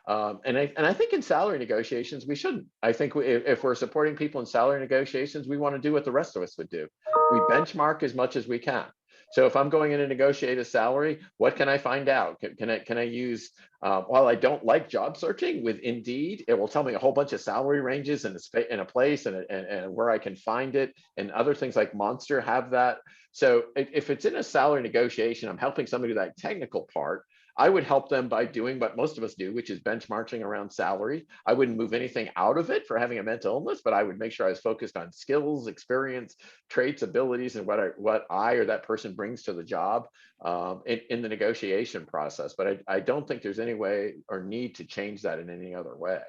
Speaker 1: And I think in salary negotiations, we shouldn't. I think if we're supporting people in salary negotiations, we want to do what the rest of us would do. We benchmark as much as we can. So if I'm going in to negotiate a salary, what can I find out? Can I use, while I don't like job searching with Indeed, it will tell me a whole bunch of salary ranges in a place and where I can find it, and other things like Monster have that. So if it's in a salary negotiation, I'm helping somebody with that technical part. I would help them by doing what most of us do, which is benchmarking around salary. I wouldn't move anything out of it for having a mental illness, but I would make sure I was focused on skills, experience, traits, abilities, and what I or that person brings to the job in the negotiation process. But I don't think there's any way or need to change that in any other way.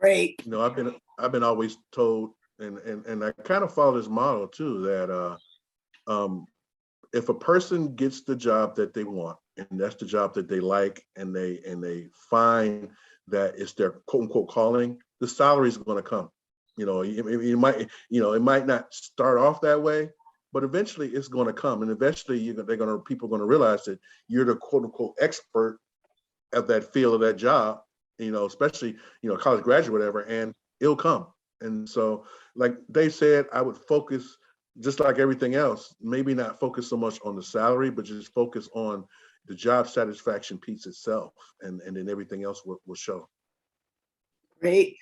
Speaker 3: Great.
Speaker 2: I've been always told, and I kind of follow this model too, that if a person gets the job that they want, and that's the job that they like, and they find that it's their quote unquote calling, the salary is going to come. It might not start off that way, but eventually it's going to come, and eventually people are going to realize that you're the quote unquote expert of that field of that job. Especially college graduate, whatever, and it'll come. And so, like they said, I would focus, just like everything else, maybe not focus so much on the salary, but just focus on the job satisfaction piece itself, and then everything else will show.
Speaker 3: Great.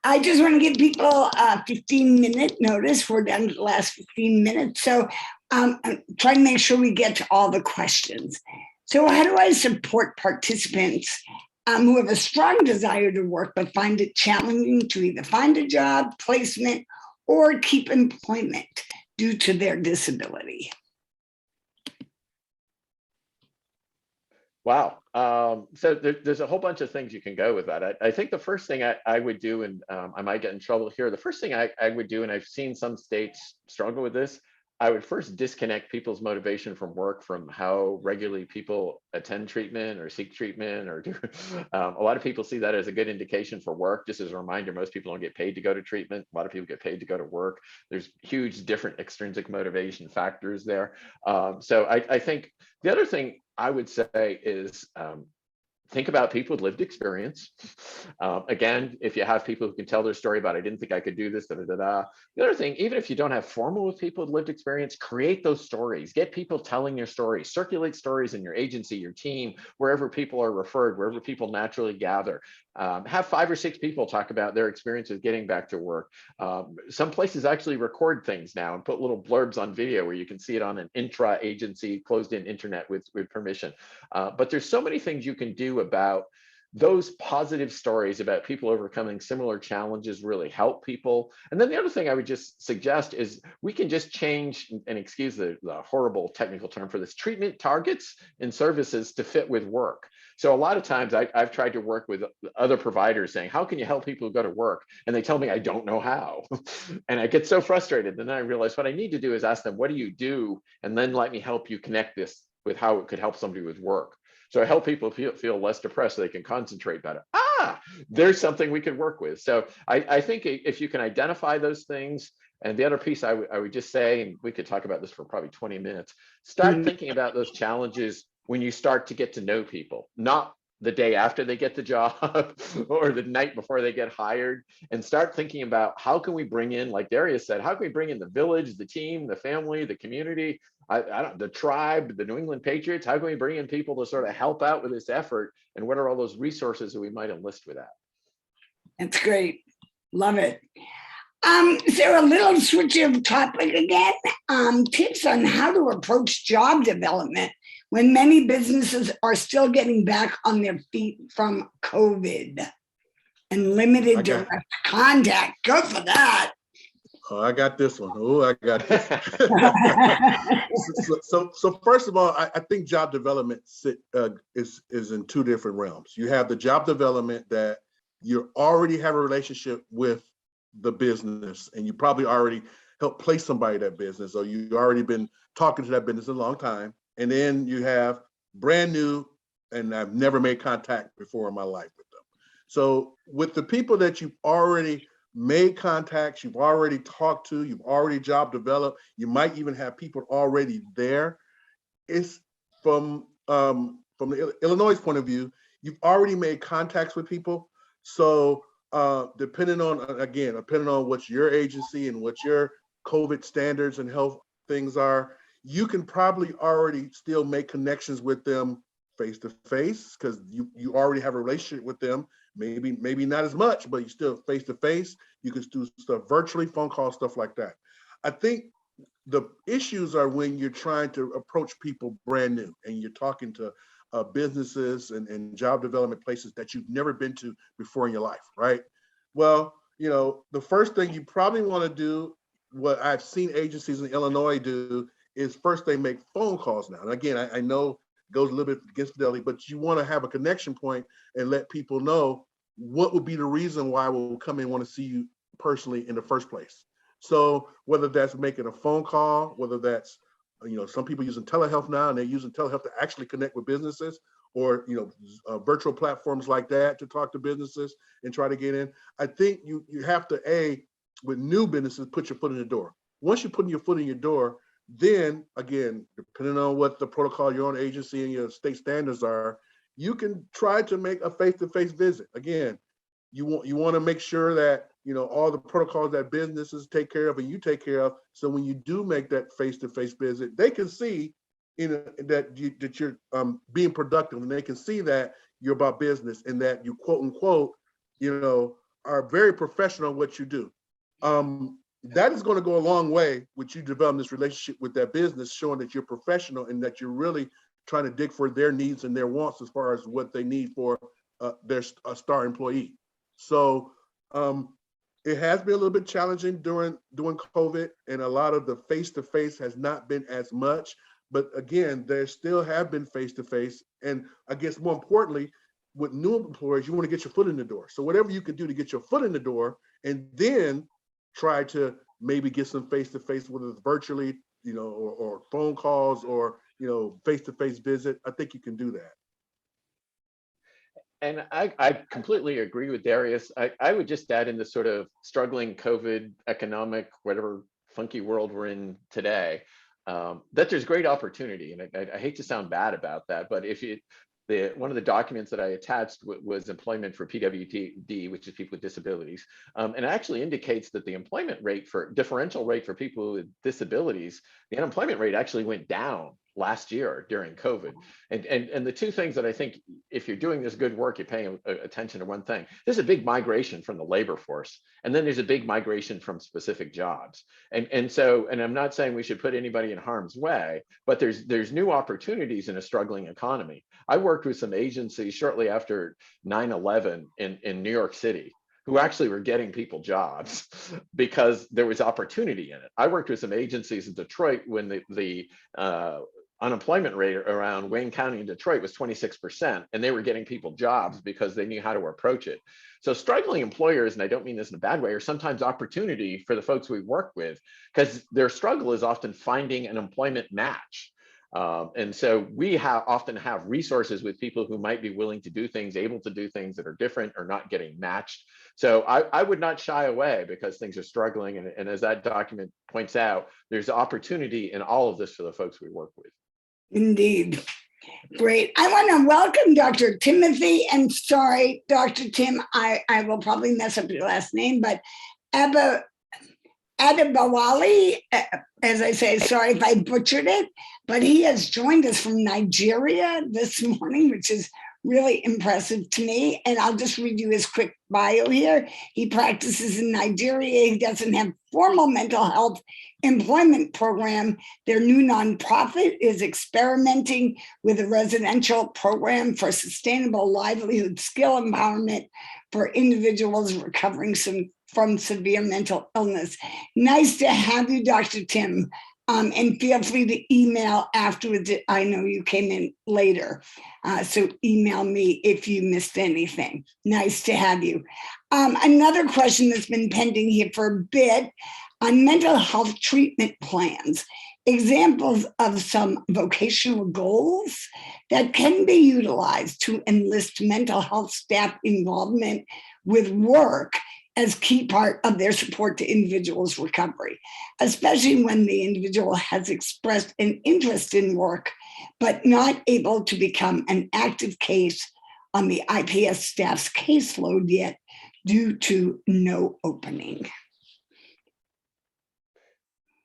Speaker 3: I just want to give people a 15-minute notice. We're down to the last 15 minutes. So I'm trying to make sure we get to all the questions. So how do I support participants who have a strong desire to work, but find it challenging to either find a job, placement, or keep employment due to their disability?
Speaker 1: Wow. So there's a whole bunch of things you can go with that. I think the first thing I would do, and I might get in trouble here, the first thing I would do, and I've seen some states struggle with this, I would first disconnect people's motivation from work from how regularly people attend treatment or seek treatment or do. A lot of people see that as a good indication for work. Just as a reminder, most people don't get paid to go to treatment. A lot of people get paid to go to work. There's huge different extrinsic motivation factors there. So I think the other thing I would say is think about people with lived experience. Again, if you have people who can tell their story about, I didn't think I could do this, da, da, da, da. The other thing, even if you don't have formal with people with lived experience, create those stories. Get people telling their stories. Circulate stories in your agency, your team, wherever people are referred, wherever people naturally gather. Have 5 or 6 people talk about their experience with getting back to work. Some places actually record things now and put little blurbs on video where you can see it on an intra-agency closed-in internet with permission. But there's so many things you can do about those positive stories about people overcoming similar challenges really help people. And then the other thing I would just suggest is we can just change, and excuse the horrible technical term for this, treatment targets and services to fit with work. So a lot of times I've tried to work with other providers saying, how can you help people who go to work? And they tell me I don't know how. And I get so frustrated. And then I realize what I need to do is ask them, what do you do? And then let me help you connect this with how it could help somebody with work. So I help people feel less depressed so they can concentrate better. There's something we could work with. So I think if you can identify those things, and the other piece I would just say, and we could talk about this for probably 20 minutes, start thinking about those challenges when you start to get to know people, not the day after they get the job or the night before they get hired, and start thinking about how can we bring in, like Darius said, how can we bring in the village, the team, the family, the community, the tribe, the New England Patriots, how can we bring in people to sort of help out with this effort? And what are all those resources that we might enlist with that?
Speaker 3: That's great. Love it. So a little switch of topic again, tips on how to approach job development when many businesses are still getting back on their feet from COVID and limited direct contact. Go for that.
Speaker 2: Oh, I got this one. Oh, I got this. So first of all, I think job development is in 2 different realms. You have the job development that you already have a relationship with the business, and you probably already helped place somebody in that business, or you've already been talking to that business a long time. And then you have brand new and I've never made contact before in my life with them. So with the people that you've already made contacts, you've already talked to, you've already job developed, you might even have people already there. It's from the Illinois point of view, you've already made contacts with people. So depending on what your agency and what your COVID standards and health things are, you can probably already still make connections with them face to face, because you already have a relationship with them. Maybe not as much, but you still face to face. You can do stuff virtually, phone calls, stuff like that. I think the issues are when you're trying to approach people brand new and you're talking to businesses and job development places that you've never been to before in your life, right? Well, the first thing you probably want to do, what I've seen agencies in Illinois do, is first they make phone calls now. And again, I know it goes a little bit against fidelity, but you want to have a connection point and let people know what would be the reason why we'll come in and want to see you personally in the first place. So whether that's making a phone call, whether that's, some people using telehealth now, and they're using telehealth to actually connect with businesses, or, virtual platforms like that to talk to businesses and try to get in. I think you have to, with new businesses, put your foot in the door. Once you're putting your foot in your door, then again, depending on what the protocol your own agency and your state standards are, you can try to make a face-to-face visit. Again, you want to make sure that all the protocols that businesses take care of and you take care of. So when you do make that face-to-face visit, they can see that you're being productive, and they can see that you're about business and that you quote unquote are very professional at what you do. That is going to go a long way with you developing this relationship with that business, showing that you're professional and that you're really trying to dig for their needs and their wants as far as what they need for their star employee. So it has been a little bit challenging during COVID, and a lot of the face-to-face has not been as much. But again, there still have been face-to-face. And I guess more importantly, with new employers, you want to get your foot in the door. So whatever you can do to get your foot in the door, and then try to maybe get some face-to-face, whether it's virtually, or phone calls, or, face-to-face visit, I think you can do that.
Speaker 1: And I completely agree with Darius. I would just add in the sort of struggling COVID economic, whatever funky world we're in today, that there's great opportunity. And I hate to sound bad about that, but one of the documents that I attached was employment for PWD, which is people with disabilities. And it actually indicates that the employment rate differential rate for people with disabilities, the unemployment rate actually went down last year during COVID. And the two things that I think, if you're doing this good work, you're paying attention to one thing. There's a big migration from the labor force, and then there's a big migration from specific jobs. And I'm not saying we should put anybody in harm's way, but there's new opportunities in a struggling economy. I worked with some agencies shortly after 9/11 in New York City, who actually were getting people jobs because there was opportunity in it. I worked with some agencies in Detroit when the unemployment rate around Wayne County in Detroit was 26%, and they were getting people jobs because they knew how to approach it. So struggling employers, and I don't mean this in a bad way, are sometimes opportunity for the folks we work with, because their struggle is often finding an employment match. And so we often have resources with people who might be willing to do things, able to do things that are different or not getting matched. So I would not shy away because things are struggling. And as that document points out, there's opportunity in all of this for the folks we work with.
Speaker 3: Indeed. Great. I want to welcome Dr. Timothy, and sorry, Dr. Tim, I will probably mess up your last name, but Adebawale, as I say, sorry if I butchered it, but he has joined us from Nigeria this morning, which is really impressive to me. And I'll just read you his quick bio here. He practices in Nigeria. He doesn't have formal mental health employment program. Their new nonprofit is experimenting with a residential program for sustainable livelihood skill empowerment for individuals recovering from severe mental illness. Nice to have you, Dr. Tim. And feel free to email afterwards. I know you came in later, so email me if you missed anything. Nice to have you. Another question that's been pending here for a bit on mental health treatment plans. examples of some vocational goals that can be utilized to enlist mental health staff involvement with work as key part of their support to individuals' recovery, especially when the individual has expressed an interest in work, but not able to become an active case on the IPS staff's caseload yet due to no opening.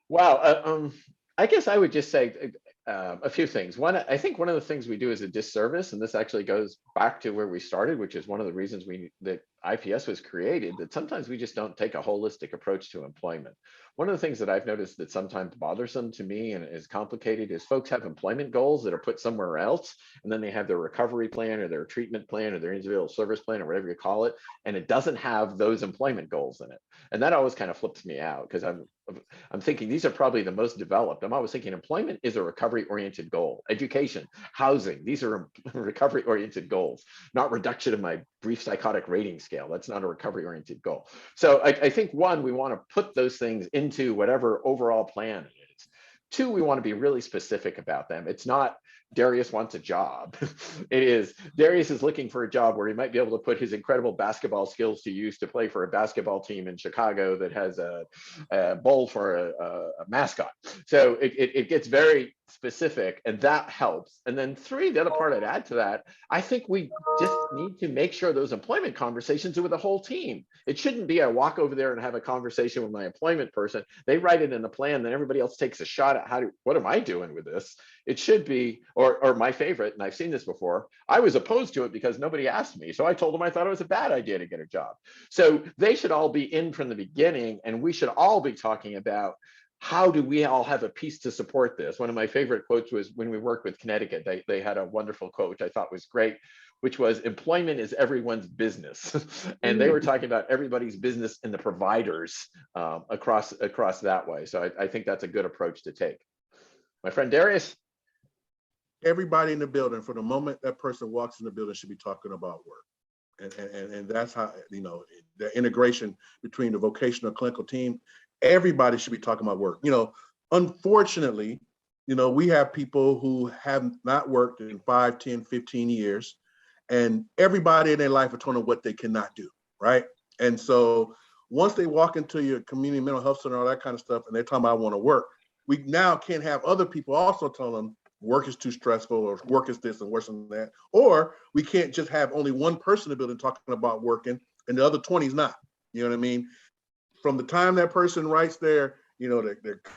Speaker 1: Wow. I guess I would just say a few things. One, I think one of the things we do is a disservice, and this actually goes back to where we started, which is one of the reasons that IPS was created, that sometimes we just don't take a holistic approach to employment. One of the things that I've noticed that sometimes bothersome to me and is complicated is folks have employment goals that are put somewhere else, and then they have their recovery plan or their treatment plan or their individual service plan or whatever you call it, and it doesn't have those employment goals in it. And that always kind of flips me out, because I'm thinking these are probably the most developed. I'm always thinking employment is a recovery-oriented goal. Education, housing, these are recovery-oriented goals, not reduction of my brief psychotic rating scale. That's not a recovery-oriented goal. So I think, one, we want to put those things into whatever overall plan it is. Two, we want to be really specific about them. It's not Darius wants a job. It is Darius is looking for a job where he might be able to put his incredible basketball skills to use to play for a basketball team in Chicago that has a bowl for a mascot. So it gets very specific, and that helps. And then three, the other part I'd add to that, I think we just need to make sure those employment conversations are with the whole team. It shouldn't be I walk over there and have a conversation with my employment person, they write it in the plan, then everybody else takes a shot at what am I doing with this? It should be, or my favorite, and I've seen this before, I was opposed to it because nobody asked me. So I told them I thought it was a bad idea to get a job. So they should all be in from the beginning, and we should all be talking about how do we all have a piece to support this? One of my favorite quotes was when we worked with Connecticut, they had a wonderful quote, which I thought was great, which was employment is everyone's business. And they were talking about everybody's business and the providers across that way. So I think that's a good approach to take. My friend Darius.
Speaker 2: Everybody in the building, from the moment that person walks in the building, should be talking about work. And that's how, the integration between the vocational clinical team, everybody should be talking about work. Unfortunately, we have people who have not worked in 5, 10, 15 years, and everybody in their life are telling them what they cannot do, right? And so once they walk into your community mental health center, all that kind of stuff, and they're talking about I want to work, we now can't have other people also tell them work is too stressful, or work is this and worse than that. Or we can't just have only one person in the building talking about working and the other 20 is not. You know what I mean? From the time that person writes their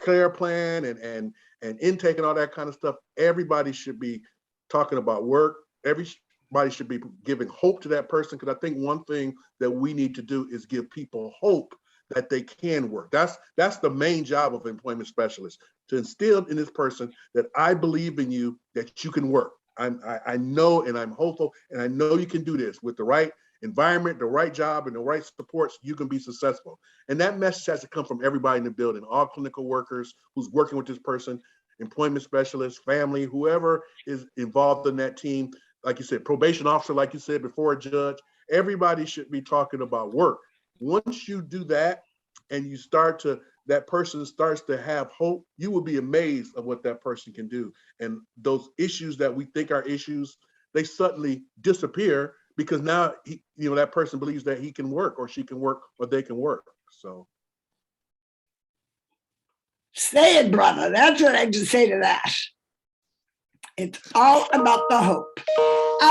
Speaker 2: care plan and intake and all that kind of stuff, everybody should be talking about work. Everybody should be giving hope to that person, because I think one thing that we need to do is give people hope that they can work. That's the main job of employment specialists, to instill in this person that I believe in you, that you can work. I know, and I'm hopeful, and I know you can do this with the right environment, the right job, and the right supports. You can be successful. And that message has to come from everybody in the building, all clinical workers who's working with this person, employment specialists, family, whoever is involved in that team. Like you said, probation officer, like you said, before a judge, everybody should be talking about work. Once you do that, and that person starts to have hope, you will be amazed of what that person can do. And those issues that we think are issues, they suddenly disappear, because now that person believes that he can work, or she can work, or they can work. So
Speaker 3: say it, brother. That's what I have to say to that. It's all about the hope.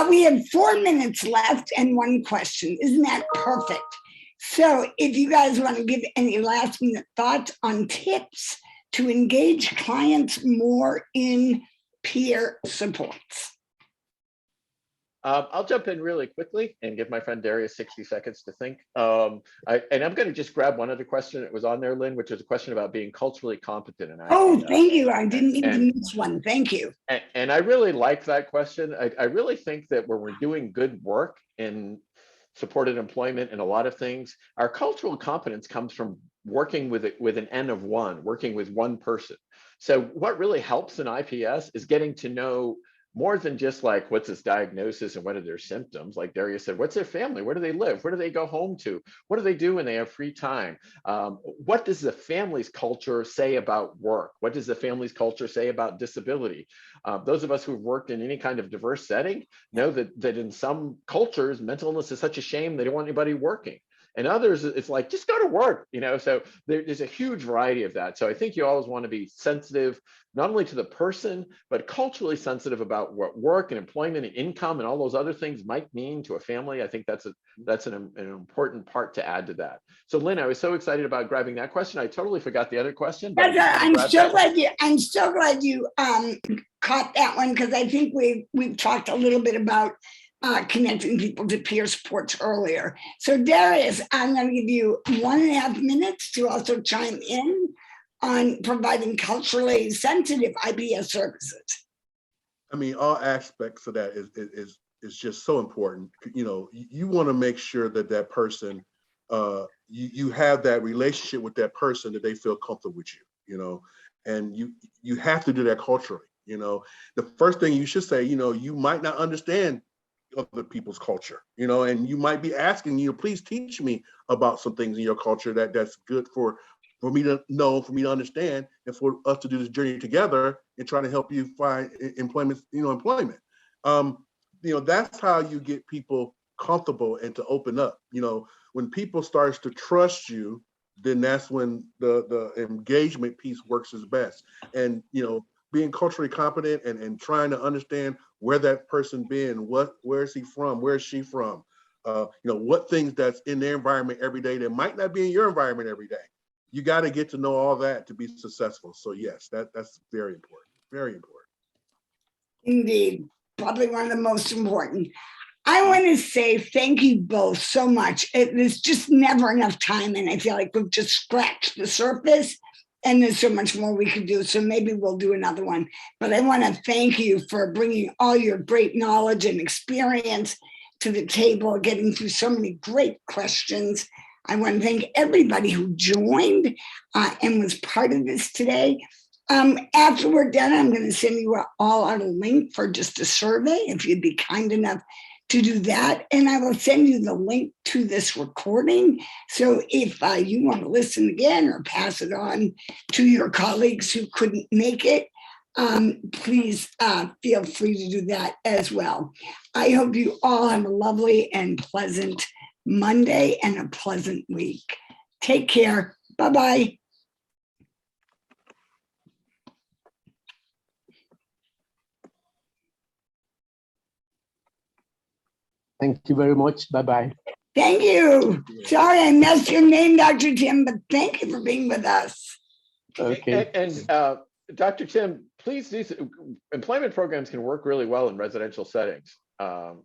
Speaker 3: We have 4 minutes left and one question. Isn't that perfect? So if you guys want to give any last minute thoughts on tips to engage clients more in peer supports.
Speaker 1: I'll jump in really quickly and give my friend Darius 60 seconds to think. I'm going to just grab one other question that was on there, Lynn, which is a question about being culturally competent.
Speaker 3: Oh, thank you. I didn't mean to miss one. Thank you.
Speaker 1: And I really like that question. I really think that when we're doing good work in supported employment and a lot of things, our cultural competence comes from working with an N of one, working with one person. So what really helps in IPS is getting to know more than just like, what's this diagnosis and what are their symptoms? Like Darius said, what's their family? Where do they live? Where do they go home to? What do they do when they have free time? What does the family's culture say about work? What does the family's culture say about disability? Those of us who've worked in any kind of diverse setting know that in some cultures, mental illness is such a shame, they don't want anybody working. And others, it's like, just go to work, so there's a huge variety of that. So I think you always want to be sensitive, not only to the person, but culturally sensitive about what work and employment and income and all those other things might mean to a family. I think that's an important part to add to that. So Lynn, I was so excited about grabbing that question. I totally forgot the other question. But
Speaker 3: I'm so glad you caught that one, because I think we've talked a little bit about connecting people to peer supports earlier. So Darius, I'm going to give you 1.5 minutes to also chime in on providing culturally sensitive IPS services.
Speaker 2: I mean, all aspects of that is just so important. You want to make sure that person, you have that relationship with that person, that they feel comfortable with you, and you have to do that culturally. The first thing you should say, you might not understand other people's culture, and you might be asking, please teach me about some things in your culture that's good for me to know, for me to understand, and for us to do this journey together and trying to help you find employment. That's how you get people comfortable and to open up. When people starts to trust you, then that's when the engagement piece works its best. And being culturally competent and trying to understand where that person been, where is he from, where is she from, what things that's in their environment every day that might not be in your environment every day. You got to get to know all that to be successful. So yes, that's very important, very important.
Speaker 3: Indeed, probably one of the most important. I want to say thank you both so much. There's just never enough time, and I feel like we've just scratched the surface. And there's so much more we could do. So maybe we'll do another one. But I want to thank you for bringing all your great knowledge and experience to the table, getting through so many great questions. I want to thank everybody who joined and was part of this today. After we're done, I'm going to send you all out a link for just a survey, if you'd be kind enough to do that. And I will send you the link to this recording. So if you want to listen again or pass it on to your colleagues who couldn't make it, please feel free to do that as well. I hope you all have a lovely and pleasant Monday and a pleasant week. Take care. Bye-bye.
Speaker 4: Thank you very much. Bye-bye.
Speaker 3: Thank you. Sorry I messed your name, Dr. Tim, but thank you for being with us.
Speaker 4: Okay.
Speaker 1: And Dr. Tim, please do. Employment programs can work really well in residential settings. I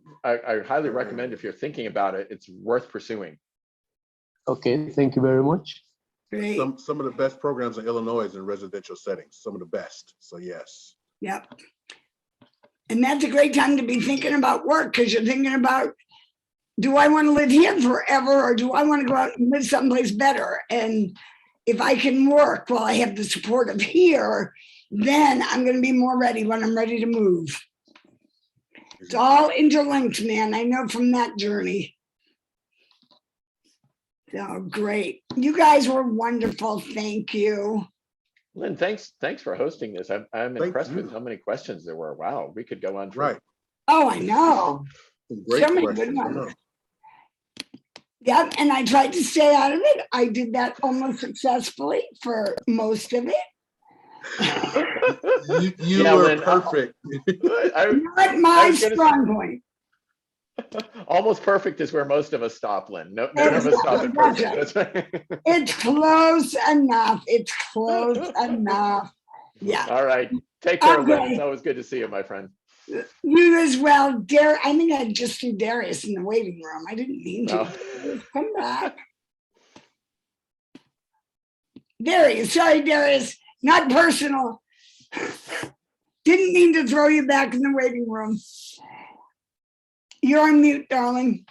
Speaker 1: highly recommend, if you're thinking about it, it's worth pursuing.
Speaker 4: Okay, thank you very much.
Speaker 3: Great.
Speaker 2: Some of the best programs in Illinois is in residential settings, some of the best. So yes.
Speaker 3: Yep. And that's a great time to be thinking about work, because you're thinking about, do I want to live here forever, or do I want to go out and live someplace better? And if I can work while I have the support of here, then I'm going to be more ready when I'm ready to move. It's all interlinked, man. I know from that journey. So great. You guys were wonderful. Thank you.
Speaker 1: Lynn, thanks for hosting this. I'm impressed with how many questions there were. Wow, we could go on.
Speaker 2: Right.
Speaker 3: Oh, I know.
Speaker 2: Great
Speaker 3: So many
Speaker 2: questions.
Speaker 3: good ones. Yep, and I tried to stay out of it. I did that almost successfully for most of it.
Speaker 2: You were Lynn, perfect.
Speaker 3: Not my strong point.
Speaker 1: Almost perfect is where most of us stop, Lynn. None of us stop at perfect.
Speaker 3: Right. It's close enough. It's close enough. Yeah.
Speaker 1: All right. Take care,
Speaker 3: Okay.
Speaker 1: Lynn. It's always good to see you, my friend.
Speaker 3: You as well. I think I just threw Darius in the waiting room. I didn't mean to. Oh. Come back. Darius, sorry, Darius. Not personal. Didn't mean to throw you back in the waiting room. You're on mute, darling.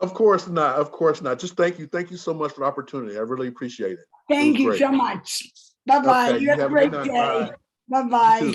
Speaker 2: Of course not. Of course not. Just thank you. Thank you so much for the opportunity. I really appreciate it.
Speaker 3: Thank you so much. Bye-bye. Okay, you have a great day. Bye-bye.